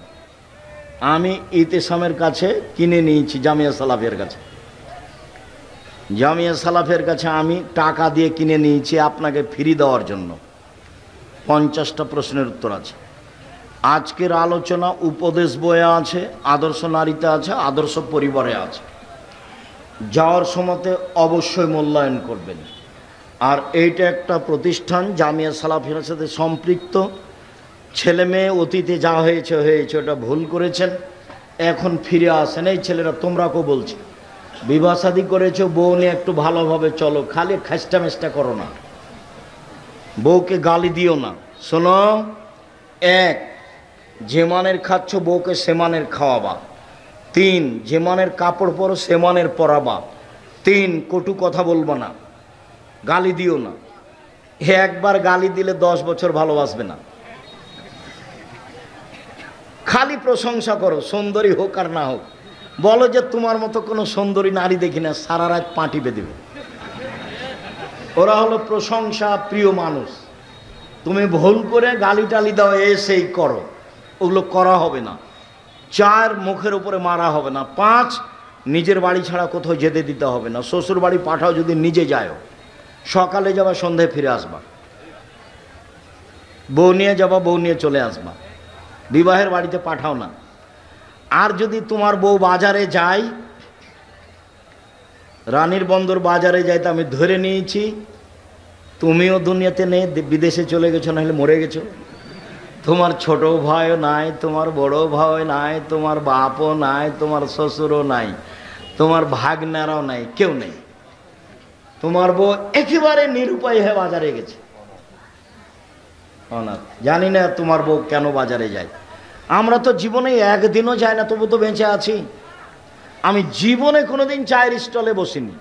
আমি ইতেশামের কাছে কিনে নিয়েছি, জামিয়া সালাফের কাছে। জামিয়া সালাফের কাছে আমি টাকা দিয়ে কিনে নিয়েছি আপনাকে ফ্রি দেওয়ার জন্য। 50টা প্রশ্নের উত্তর আছে। আজকের আলোচনা উপদেশ বইয়ে আছে, আদর্শ নারীতে আছে, আদর্শ পরিবারে আছে। যাওয়ার সময়তে অবশ্যই মূল্যায়ন করবেন। আর এইটা একটা প্রতিষ্ঠান জামিয়া সালাফিয়ার সাথে সম্পৃক্ত। ছেলে মেয়ে অতীতে যা হয়েছে ওটা ভুল করেছেন, এখন ফিরে আসেন। এই ছেলেরা তোমরাকেও বলছি, বিবাহ শাদী করেছো, বউ নিয়ে একটু ভালোভাবে চলো, খালি খাস্টা মেষ্টা করো না, বউকে গালি দিও না। শোনো, 1 যে মানের খাচ্ছ বউকে সে মানের খাওয়াবা। 3 যে মানের কাপড় পরো সে মানের পরাবা। 3 কটু কথা বলবো না, গালি দিও না। একবার গালি দিলে 10 বছর ভালোবাসবে না। খালি প্রশংসা করো, সুন্দরী হোক আর না হোক। বলো যে তোমার মতো কোনো সুন্দরী নারী দেখি না, সারা রাত পা টিপে দেবে। ওরা হলো প্রশংসা প্রিয় মানুষ। তুমি ভুল করে গালি টালি দাও, সেই করো, ওগুলো করা হবে না। 4 মুখের উপরে মারা হবে না। 5 নিজের বাড়ি ছাড়া কোথাও যেতে দিতে হবে না। শ্বশুর বাড়ি পাঠাও, যদি নিজে যাও, সকালে যাবা সন্ধ্যায় ফিরে আসবা। বউ নিয়ে যাবা, বউ নিয়ে চলে আসবা। বিবাহের বাড়িতে পাঠাও না। আর যদি তোমার বউ বাজারে যায়, রানীর বন্দর বাজারে যাইতে আমি ধরে নিয়েছি তুমিও দুনিয়াতে নেই, বিদেশে চলে গেছো, নাহলে মরে গেছো। তোমার ছোট ভাইও নাই, তোমার বড় ভাই নাই, তোমার বাপও নাই, তোমার শ্বশুরও নাই, তোমার ভাগনারাও নাই, কেউ নেই। তোমার বউ একেবারে নিরুপায় হয়ে বাজারে গেছে। অনাথ। জানি না তোমার বউ কেন বাজারে যায়। আমরা তো জীবনে একদিনও যাই না, তবু তো বেঁচে আছি। আমি জীবনে কোনোদিন চায়ের স্টলে বসিনি,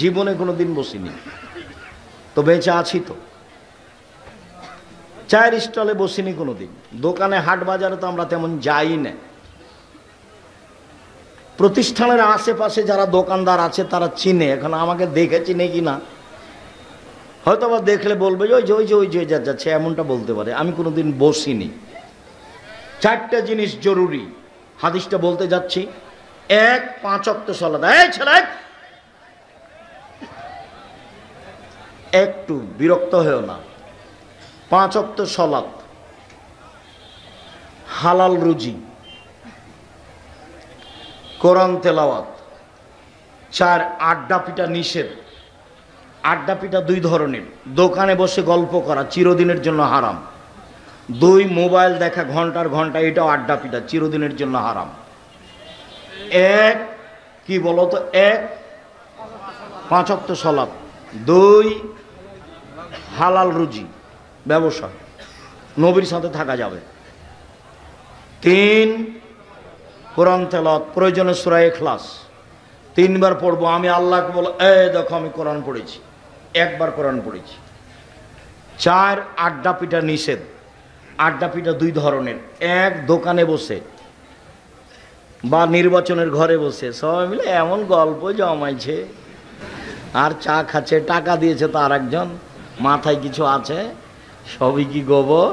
জীবনে কোনোদিন বসিনি, তো বেঁচে আছি। তো চায়ের স্টলে বসিনি কোনোদিন। দোকানে হাট বাজারে তো আমরা তেমন যাই না। প্রতিষ্ঠানের আশেপাশে যারা দোকানদার আছে তারা চিনে, এখন আমাকে দেখে চিনে কি না হয়তো বা দেখলে বলবে যে ওই যে ওই যে ওই যে যাচ্ছে, এমনটা বলতে পারে। আমি কোনোদিন বসিনি। চারটা জিনিস জরুরি, হাদিসটা বলতে যাচ্ছি। এক, 5 ওয়াক্ত সালাত। এই ছেলে, একটু বিরক্ত হয়েও না। 5 ওয়াক্ত সালাত, হালাল রুজি, কোরআন তেলাওয়াত। 4, আড্ডা পিটা নিষেধ। আড্ডা পিটা 2 ধরনের। দোকানে বসে গল্প করা চিরদিনের জন্য হারাম। 2, মোবাইল দেখা ঘন্টার ঘন্টা, এটাও আড্ডা পিটা চিরদিনের জন্য হারাম। 1, কি বলতো, 1 5 ওয়াক্ত সালাত, 2 হালাল রুজি ব্যবসা, নবীর সাথে থাকা যাবে, 3 কোরআন তেলাওয়াত, প্রয়োজনে সূরা ইখলাস 3 বার পড়বো। আমি আল্লাহকে বলো, এই দেখো আমি কোরআন পড়েছি, 1 বার কোরআন পড়েছি। 4, আড্ডা পিটা নিষেধ। আড্ডা পিটা 2 ধরনের। 1, দোকানে বসে বা নির্বাচনের ঘরে বসে সবাই মিলে এমন গল্প জমাইছে আর চা খাচ্ছে, টাকা দিয়েছে তার একজন, মাথায় কিছু আছে, সবই কি গোবর।